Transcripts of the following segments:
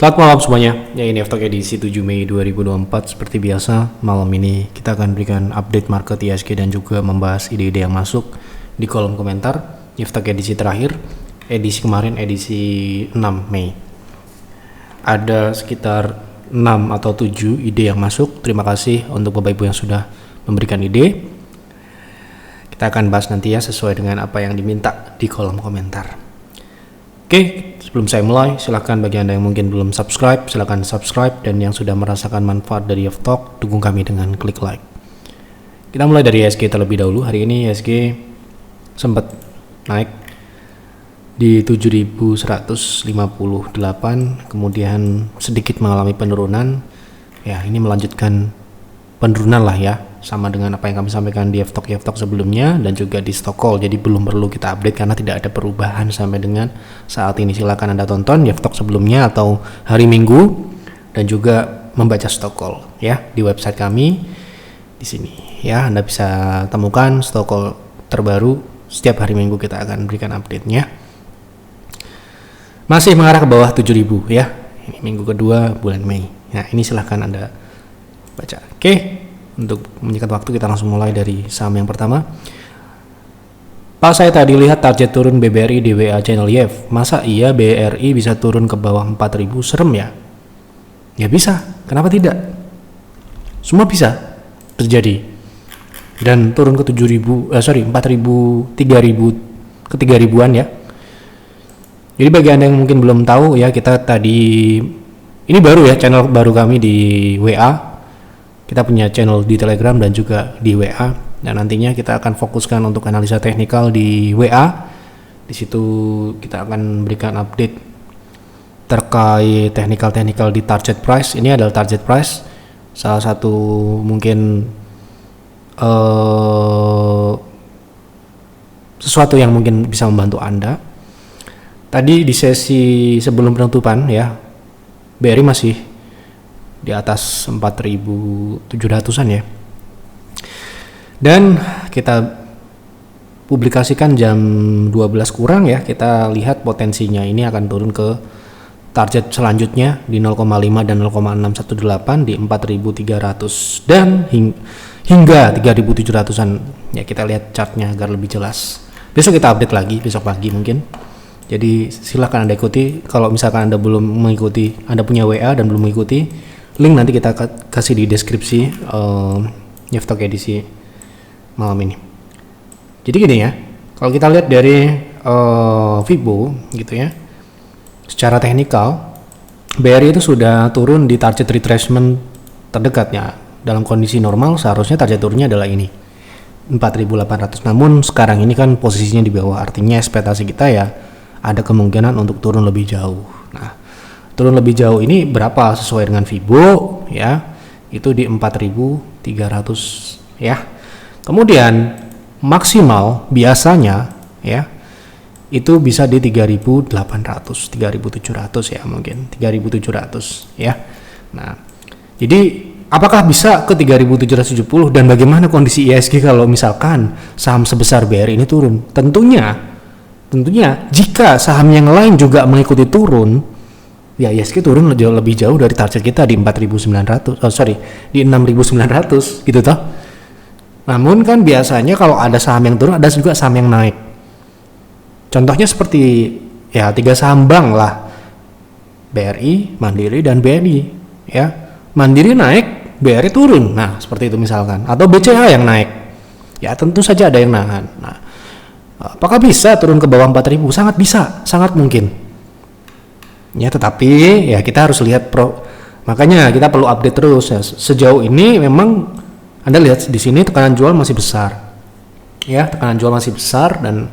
Selamat malam semuanya. Ya, ini Aftok edisi 7 Mei 2024. Seperti biasa, malam ini kita akan berikan update market IHSG dan juga membahas ide-ide yang masuk di kolom komentar. Aftok edisi terakhir, edisi kemarin edisi 6 Mei. Ada sekitar 6 atau 7 ide yang masuk. Terima kasih untuk Bapak Ibu yang sudah memberikan ide. Kita akan bahas nanti ya sesuai dengan apa yang diminta di kolom komentar. Oke, sebelum saya mulai, silahkan bagi Anda yang mungkin belum subscribe, silahkan subscribe, dan yang sudah merasakan manfaat dari Aftok, dukung kami dengan klik like. Kita mulai dari IHSG terlebih dahulu. Hari ini IHSG sempat naik di 7.158, kemudian sedikit mengalami penurunan. Ya, ini melanjutkan penurunan lah ya, sama dengan apa yang kami sampaikan di Aftok sebelumnya dan juga di stock call. Jadi belum perlu kita update karena tidak ada perubahan sampai dengan saat ini. Silakan Anda tonton di Aftok sebelumnya atau hari Minggu dan juga membaca stock call ya di website kami di sini ya. Anda bisa temukan stock call terbaru setiap hari Minggu, kita akan berikan update-nya. Masih mengarah ke bawah 7.000 ya. Ini minggu kedua bulan Mei. Nah, ini silahkan Anda baca. Oke. Untuk menyingkat waktu, kita langsung mulai dari saham yang pertama. Pak, saya tadi lihat target turun BBRI di WA channel YEF. Masa iya BRI bisa turun ke bawah 4.000? Serem ya? Ya bisa, kenapa tidak? Semua bisa terjadi. Dan turun ke 4.000, 3.000 ke 3.000-an ya. Jadi bagi Anda yang mungkin belum tahu ya, kita tadi, ini baru ya, channel baru kami di WA. Kita punya channel di Telegram dan juga di WA, dan nantinya kita akan fokuskan untuk analisa teknikal di WA. Di situ kita akan berikan update terkait teknikal di target price. Ini adalah target price, salah satu mungkin sesuatu yang mungkin bisa membantu Anda. Tadi di sesi sebelum penutupan ya, BRI masih di atas 4.700-an ya. Dan kita publikasikan jam 12 kurang ya, kita lihat potensinya ini akan turun ke target selanjutnya di 0,5 dan 0,618 di 4.300 dan hingga 3.700-an ya. Kita lihat chartnya agar lebih jelas. Besok kita update lagi, besok pagi mungkin. Jadi silakan Anda ikuti. Kalau misalkan Anda belum mengikuti, Anda punya WA dan belum mengikuti, link nanti kita kasih di deskripsi Aftok edisi malam ini. Jadi gini ya, kalau kita lihat dari Fibo gitu ya, secara teknikal BRI itu sudah turun di target retracement terdekatnya. Dalam kondisi normal seharusnya target turunnya adalah ini 4.800. Namun sekarang ini kan posisinya di bawah, artinya ekspektasi kita ya ada kemungkinan untuk turun lebih jauh. Nah, turun lebih jauh ini berapa sesuai dengan Fibo ya, itu di 4.300 ya. Kemudian maksimal biasanya ya itu bisa di 3.800, 3.700 ya, mungkin 3.700 ya. Nah, jadi apakah bisa ke 3.770 dan bagaimana kondisi IHSG kalau misalkan saham sebesar BRI ini turun? Tentunya jika saham yang lain juga mengikuti turun, ya IHSG turun lebih jauh dari target kita di 6.900 gitu toh. Namun kan biasanya kalau ada saham yang turun, ada juga saham yang naik. Contohnya seperti ya 3 saham bank lah, BRI, Mandiri, dan BNI ya. Mandiri naik, BRI turun, nah seperti itu misalkan. Atau BCA yang naik, ya tentu saja ada yang nahan. Nah, apakah bisa turun ke bawah 4.000? Sangat bisa, sangat mungkin. Ya, tetapi ya kita harus lihat makanya kita perlu update terus ya. Sejauh ini memang Anda lihat di sini tekanan jual masih besar. Ya, tekanan jual masih besar, dan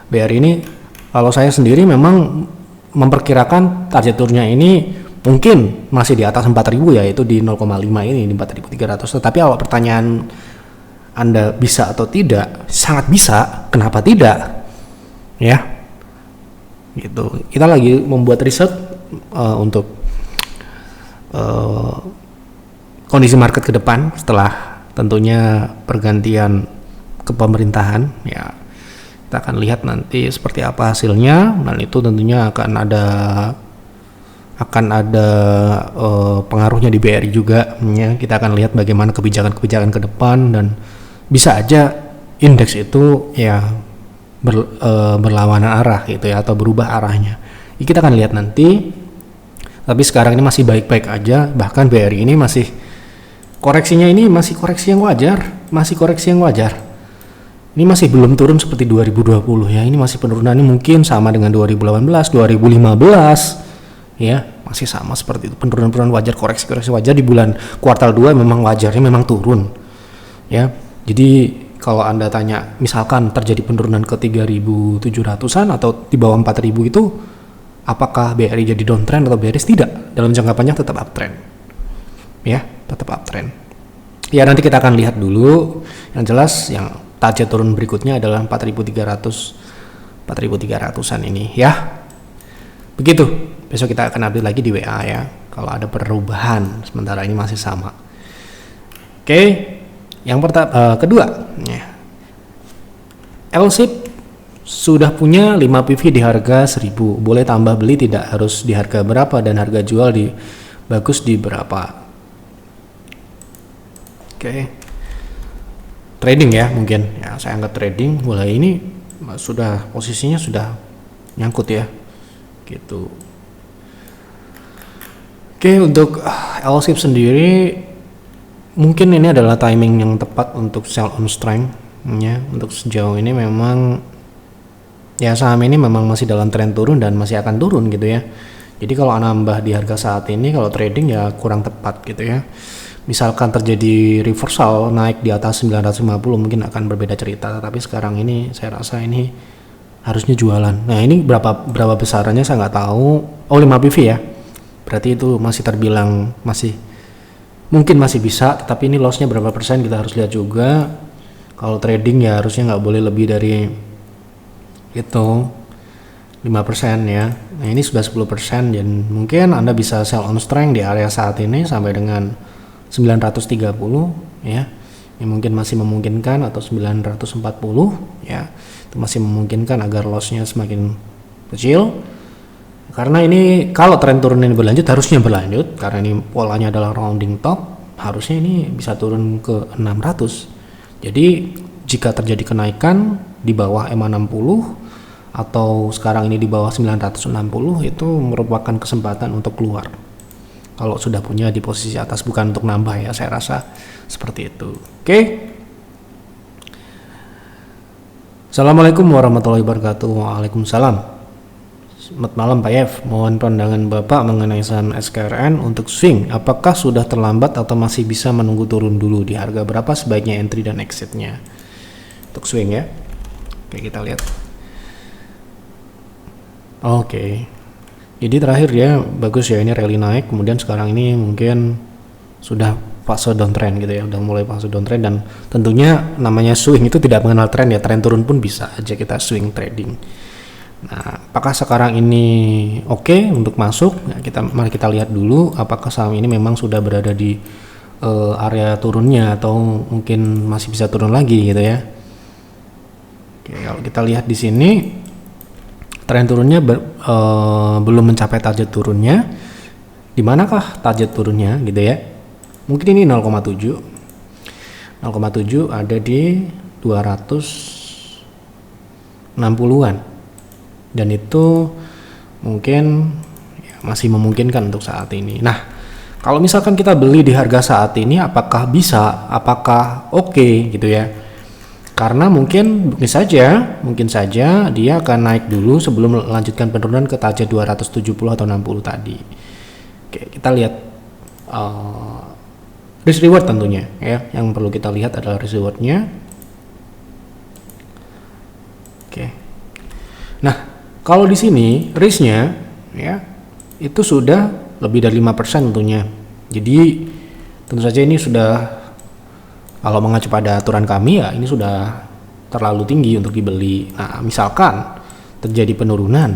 BRI ini kalau saya sendiri memang memperkirakan target turunnya ini mungkin masih di atas 4.000 ya, itu di 0,5 ini di 4.300. Tetapi awal pertanyaan Anda bisa atau tidak? Sangat bisa. Kenapa tidak? Ya. Gitu. Kita lagi membuat riset untuk kondisi market ke depan setelah tentunya pergantian kepemerintahan ya. Kita akan lihat nanti seperti apa hasilnya, dan itu tentunya akan akan ada pengaruhnya di BRI juga ya. Kita akan lihat bagaimana kebijakan-kebijakan ke depan, dan bisa aja indeks itu ya berlawanan arah gitu ya, atau berubah arahnya. Kita akan lihat nanti. Tapi sekarang ini masih baik-baik aja, bahkan BRI ini masih koreksinya ini masih koreksi yang wajar. Ini masih belum turun seperti 2020 ya. Ini masih penurunannya mungkin sama dengan 2018, 2015 ya, masih sama seperti itu. Penurunan wajar, koreksi wajar di bulan kuartal 2 memang wajarnya memang turun. Ya. Jadi kalau Anda tanya misalkan terjadi penurunan ke 3.700-an atau di bawah 4.000 itu, apakah BRI jadi downtrend atau bearish? Tidak. Dalam jangka panjang tetap uptrend. Ya, tetap uptrend. Ya, nanti kita akan lihat dulu. Yang jelas yang target turun berikutnya adalah 4.300-an ini ya. Begitu. Besok kita akan update lagi di WA ya, kalau ada perubahan. Sementara ini masih sama. Oke. Yang kedua ya. L-shape sudah punya 5 PV di harga 1.000, boleh tambah beli, tidak harus di harga berapa, dan harga jual bagus di berapa. Oke. Trading ya, mungkin ya, saya anggap trading. Mulai ini sudah posisinya sudah nyangkut ya gitu. Oke, untuk L-shape sendiri mungkin ini adalah timing yang tepat untuk sell on strength ya. Untuk sejauh ini memang ya saham ini memang masih dalam tren turun dan masih akan turun gitu ya. Jadi kalau nambah di harga saat ini, kalau trading ya kurang tepat gitu ya. Misalkan terjadi reversal naik di atas 950 mungkin akan berbeda cerita. Tapi sekarang ini saya rasa ini harusnya jualan. Nah ini berapa besarannya saya nggak tahu. Oh 5 PV ya. Berarti itu masih terbilang mungkin masih bisa. Tapi ini lossnya berapa persen kita harus lihat juga. Kalau trading ya harusnya nggak boleh lebih dari itu 5% ya. Nah ini sudah 10%, dan mungkin Anda bisa sell on strength di area saat ini sampai dengan 930 ya. Ini mungkin masih memungkinkan, atau 940 ya. Itu masih memungkinkan agar lossnya semakin kecil. Karena ini kalau tren turun ini harusnya berlanjut, karena ini polanya adalah rounding top, harusnya ini bisa turun ke 600. Jadi jika terjadi kenaikan di bawah M60 atau sekarang ini di bawah 960, itu merupakan kesempatan untuk keluar kalau sudah punya di posisi atas, bukan untuk nambah ya, saya rasa seperti itu. Oke. Assalamualaikum warahmatullahi wabarakatuh. Waalaikumsalam. Selamat malam Pak Yev, mohon pandangan Bapak mengenai saham SKRN untuk swing, apakah sudah terlambat atau masih bisa menunggu turun dulu, di harga berapa sebaiknya entry dan exitnya untuk swing ya. Oke, kita lihat. Oke. Jadi terakhir ya bagus ya, ini rally naik, kemudian sekarang ini mungkin sudah fase downtrend gitu ya, udah mulai fase downtrend, dan tentunya namanya swing itu tidak mengenal tren ya, tren turun pun bisa aja kita swing trading. Nah, apakah sekarang ini oke untuk masuk? Nah, mari kita lihat dulu apakah saham ini memang sudah berada di area turunnya atau mungkin masih bisa turun lagi gitu ya. Oke, kalau kita lihat di sini tren turunnya belum mencapai target turunnya. Di manakah target turunnya gitu ya? Mungkin ini 0,7 ada di 260-an, dan itu mungkin ya, masih memungkinkan untuk saat ini. Nah, kalau misalkan kita beli di harga saat ini, apakah bisa, apakah oke gitu ya? Karena mungkin saja dia akan naik dulu sebelum melanjutkan penurunan ke target 270 atau 60 tadi. Oke, kita lihat risk reward tentunya ya. Yang perlu kita lihat adalah risk rewardnya. Oke. Nah, kalau di sini risknya ya itu sudah lebih dari 5% tentunya. Jadi tentu saja ini sudah, kalau mengacu pada aturan kami ya, ini sudah terlalu tinggi untuk dibeli. Nah, misalkan terjadi penurunan,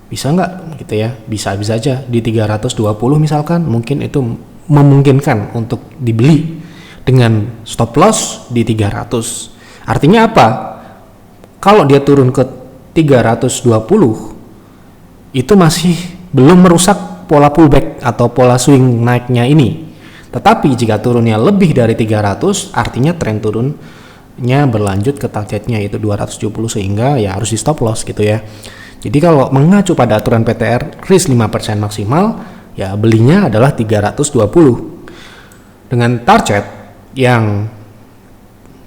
bisa nggak gitu ya? Bisa aja di 320 misalkan, mungkin itu memungkinkan untuk dibeli dengan stop loss di 300. Artinya apa? Kalau dia turun ke 320 itu masih belum merusak pola pullback atau pola swing naiknya ini. Tetapi jika turunnya lebih dari 300, artinya tren turunnya berlanjut ke targetnya yaitu 270, sehingga ya harus di stop loss gitu ya. Jadi kalau mengacu pada aturan PTR risk 5% maksimal, ya belinya adalah 320 dengan target yang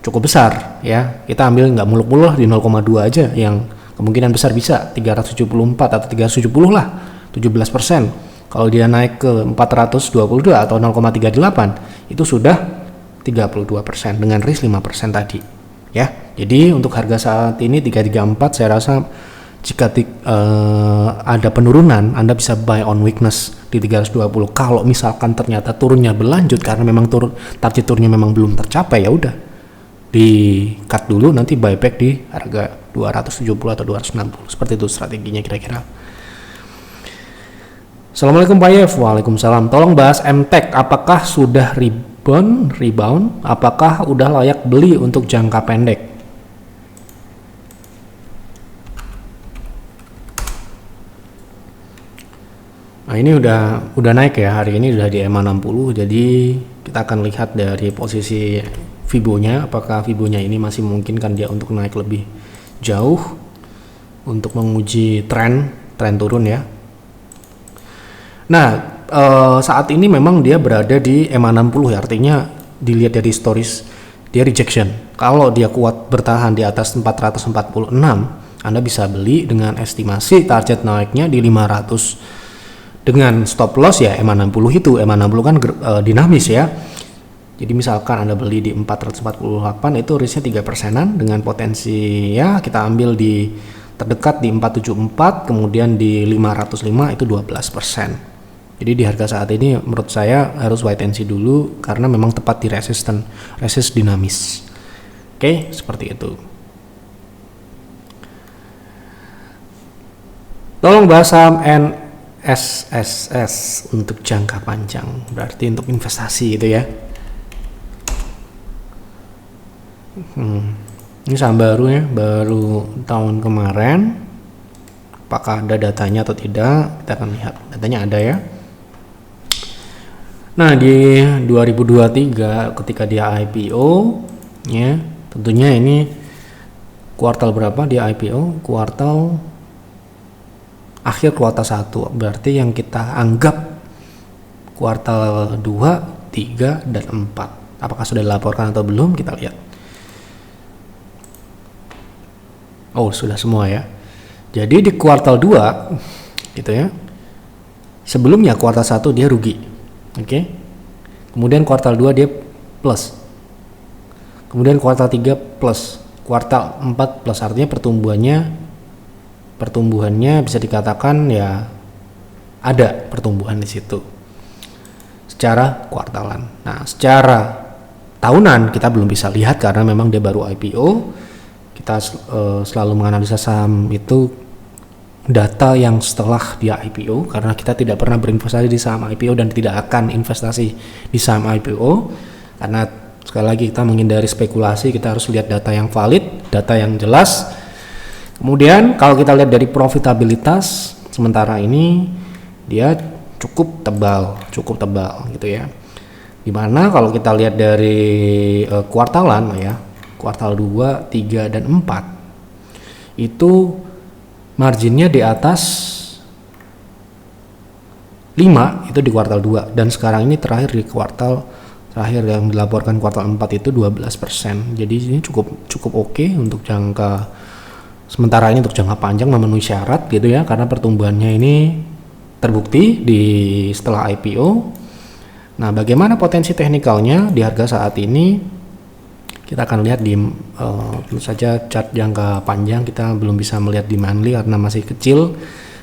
cukup besar ya. Kita ambil nggak muluk-muluk di 0,2 aja, yang kemungkinan besar bisa 374 atau 370 lah, 17%. Kalau dia naik ke 422 atau 0,38, itu sudah 32% dengan risk 5% tadi ya. Jadi untuk harga saat ini 334, saya rasa jika ada penurunan, Anda bisa buy on weakness di 320. Kalau misalkan ternyata turunnya berlanjut karena memang target turunnya memang belum tercapai, ya udah di cut dulu, nanti buyback di harga 270 atau 260. Seperti itu strateginya kira-kira. Assalamualaikum Pak Yev. Waalaikumsalam. Tolong bahas MTech, apakah sudah rebound? Apakah udah layak beli untuk jangka pendek? Nah, ini udah naik ya, hari ini udah di EMA 60. Jadi kita akan lihat dari posisi Fibonya, apakah Fibonya ini masih memungkinkan dia untuk naik lebih jauh untuk menguji tren turun ya. Nah, saat ini memang dia berada di EMA 60 ya, artinya dilihat dari stories dia rejection. Kalau dia kuat bertahan di atas 446, Anda bisa beli dengan estimasi target naiknya di 500 dengan stop loss ya EMA 60 itu. EMA 60 kan dinamis ya. Jadi misalkan Anda beli di 448, itu risknya 3%-an dengan potensi ya kita ambil di terdekat di 474, kemudian di 505 itu 12%. Jadi di harga saat ini menurut saya harus wait and see dulu karena memang tepat di resist dinamis. Oke, seperti itu. Tolong bahas saham SSS untuk jangka panjang, berarti untuk investasi gitu ya. Ini saham baru ya, baru tahun kemarin. Apakah ada datanya atau tidak? Kita akan lihat. Datanya ada ya. Nah, di 2023 ketika dia IPO ya, tentunya ini kuartal berapa dia IPO? Akhir kuartal 1, berarti yang kita anggap kuartal 2, 3, dan 4. Apakah sudah dilaporkan atau belum? Kita lihat. Oh, sudah semua ya. Jadi di kuartal 2 gitu ya. Sebelumnya kuartal 1 dia rugi. Oke. Kemudian kuartal 2 dia plus. Kemudian kuartal 3 plus. Kuartal 4 plus, artinya pertumbuhannya bisa dikatakan ya ada pertumbuhan di situ secara kuartalan. Nah, secara tahunan kita belum bisa lihat karena memang dia baru IPO. Kita selalu menganalisa saham itu data yang setelah dia IPO, karena kita tidak pernah berinvestasi di saham IPO dan tidak akan investasi di saham IPO karena sekali lagi kita menghindari spekulasi. Kita harus lihat data yang valid, data yang jelas. Kemudian kalau kita lihat dari profitabilitas, sementara ini dia cukup tebal gitu ya. Dimana kalau kita lihat dari kuartalan ya, kuartal 2, 3, dan 4 itu marginnya di atas 5 itu di kuartal 2, dan sekarang ini terakhir di kuartal terakhir yang dilaporkan kuartal 4 itu 12%. Jadi ini cukup oke untuk jangka sementara ini, untuk jangka panjang memenuhi syarat gitu ya, karena pertumbuhannya ini terbukti setelah IPO. Nah, bagaimana potensi teknikalnya di harga saat ini? Kita akan lihat di tentu saja chart jangka panjang. Kita belum bisa melihat di monthly karena masih kecil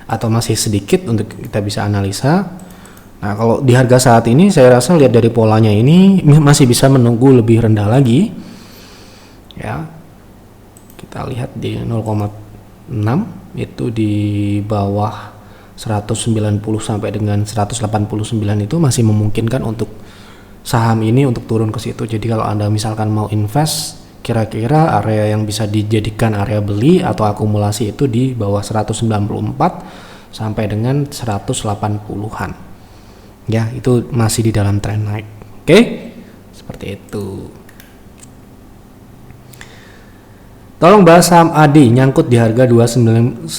atau masih sedikit untuk kita bisa analisa. Nah, kalau di harga saat ini saya rasa lihat dari polanya ini masih bisa menunggu lebih rendah lagi ya. Kita lihat di 0,6 itu di bawah 190 sampai dengan 189 itu masih memungkinkan untuk saham ini untuk turun ke situ. Jadi kalau Anda misalkan mau invest, kira-kira area yang bisa dijadikan area beli atau akumulasi itu di bawah 194 sampai dengan 180-an. Ya, itu masih di dalam tren naik. Oke? Seperti itu. Tolong bahas saham AD nyangkut di harga 2995.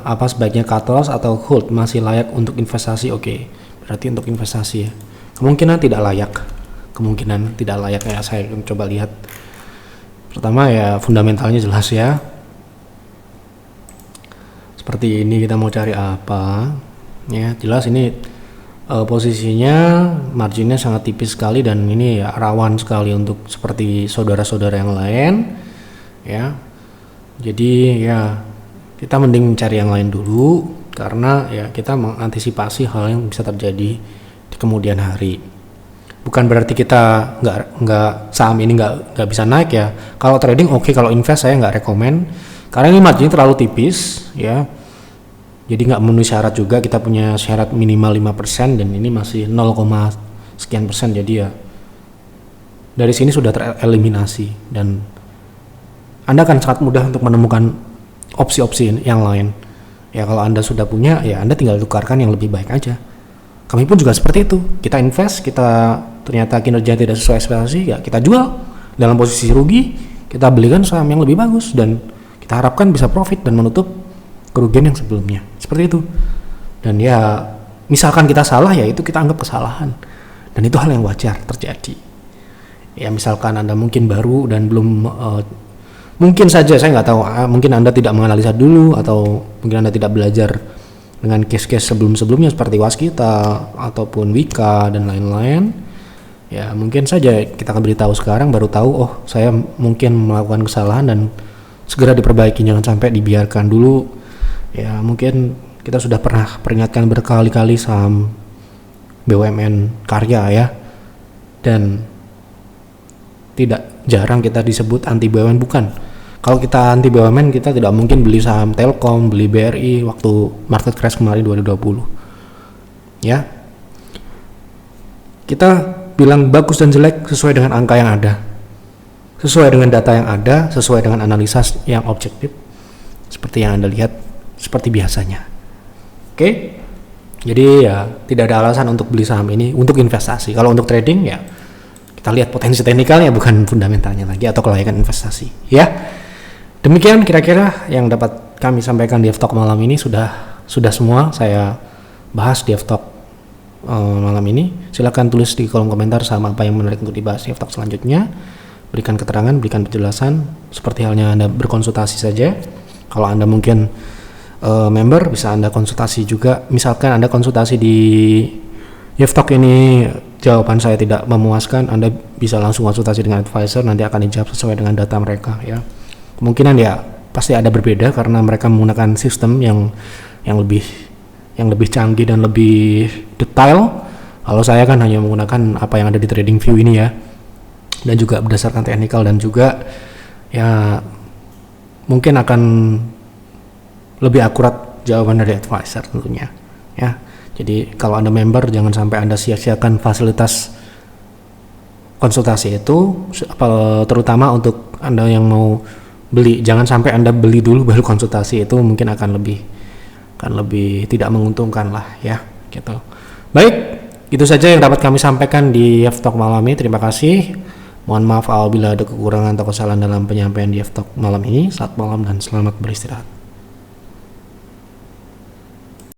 Apa sebaiknya cut loss atau hold? Masih layak untuk investasi? Oke. Berarti untuk investasi ya. Kemungkinan tidak layak. Kemungkinan tidak layak ya, saya coba lihat. Pertama ya fundamentalnya jelas ya. Seperti ini kita mau cari apa? Ya, jelas ini posisinya marginnya sangat tipis sekali dan ini ya rawan sekali untuk seperti saudara-saudara yang lain. Ya, jadi ya kita mending mencari yang lain dulu karena ya kita mengantisipasi hal yang bisa terjadi di kemudian hari. Bukan berarti kita nggak saham ini nggak bisa naik ya. Kalau trading oke, kalau invest saya nggak rekomen karena ini marginnya terlalu tipis ya. Jadi nggak memenuhi syarat juga, kita punya syarat minimal 5% dan ini masih 0, sekian persen, jadi ya dari sini sudah tereliminasi dan Anda akan sangat mudah untuk menemukan opsi-opsi yang lain. Ya kalau Anda sudah punya, ya Anda tinggal tukarkan yang lebih baik aja. Kami pun juga seperti itu. Kita invest, kita ternyata kinerja tidak sesuai ekspektasi, ya kita jual dalam posisi rugi, kita belikan saham yang lebih bagus dan kita harapkan bisa profit dan menutup kerugian yang sebelumnya. Seperti itu. Dan ya misalkan kita salah, ya itu kita anggap kesalahan. Dan itu hal yang wajar terjadi. Ya misalkan Anda mungkin baru dan belum mungkin saja, saya nggak tahu, mungkin Anda tidak menganalisa dulu atau mungkin Anda tidak belajar dengan case-case sebelum-sebelumnya seperti Waskita ataupun Wika dan lain-lain. Ya mungkin saja kita akan beritahu sekarang, baru tahu oh saya mungkin melakukan kesalahan dan segera diperbaiki, jangan sampai dibiarkan dulu. Ya mungkin kita sudah pernah peringatkan berkali-kali saham BUMN Karya ya, dan tidak jarang kita disebut anti BUMN. Bukan. Kalau kita anti BUMN, kita tidak mungkin beli saham Telkom, beli BRI waktu market crash kemarin 2020. Ya. Kita bilang bagus dan jelek sesuai dengan angka yang ada. Sesuai dengan data yang ada, sesuai dengan analisa yang objektif. Seperti yang Anda lihat, seperti biasanya. Oke? Jadi ya tidak ada alasan untuk beli saham ini untuk investasi. Kalau untuk trading ya kita lihat potensi teknikalnya, bukan fundamentalnya lagi atau kelayakan investasi ya. Demikian kira-kira yang dapat kami sampaikan di F-Talk malam ini. Sudah semua saya bahas di F-Talk malam ini. Silakan tulis di kolom komentar saham apa yang menarik untuk dibahas di F-Talk selanjutnya. Berikan keterangan, berikan penjelasan seperti halnya Anda berkonsultasi saja. Kalau Anda mungkin member, bisa Anda konsultasi juga. Misalkan Anda konsultasi di F-Talk ini jawaban saya tidak memuaskan, Anda bisa langsung konsultasi dengan advisor, nanti akan dijawab sesuai dengan data mereka ya. Kemungkinan ya pasti ada berbeda karena mereka menggunakan sistem yang lebih canggih dan lebih detail. Kalau saya kan hanya menggunakan apa yang ada di TradingView ini ya, dan juga berdasarkan teknikal, dan juga ya mungkin akan lebih akurat jawaban dari advisor tentunya ya. Jadi kalau Anda member, jangan sampai Anda sia-siakan fasilitas konsultasi itu, terutama untuk Anda yang mau beli. Jangan sampai Anda beli dulu baru konsultasi, itu mungkin akan lebih tidak menguntungkan lah ya gitu. Baik, itu saja yang dapat kami sampaikan di F-Talk malam ini. Terima kasih. Mohon maaf apabila ada kekurangan atau kesalahan dalam penyampaian di F-Talk malam ini. Selamat malam dan selamat beristirahat.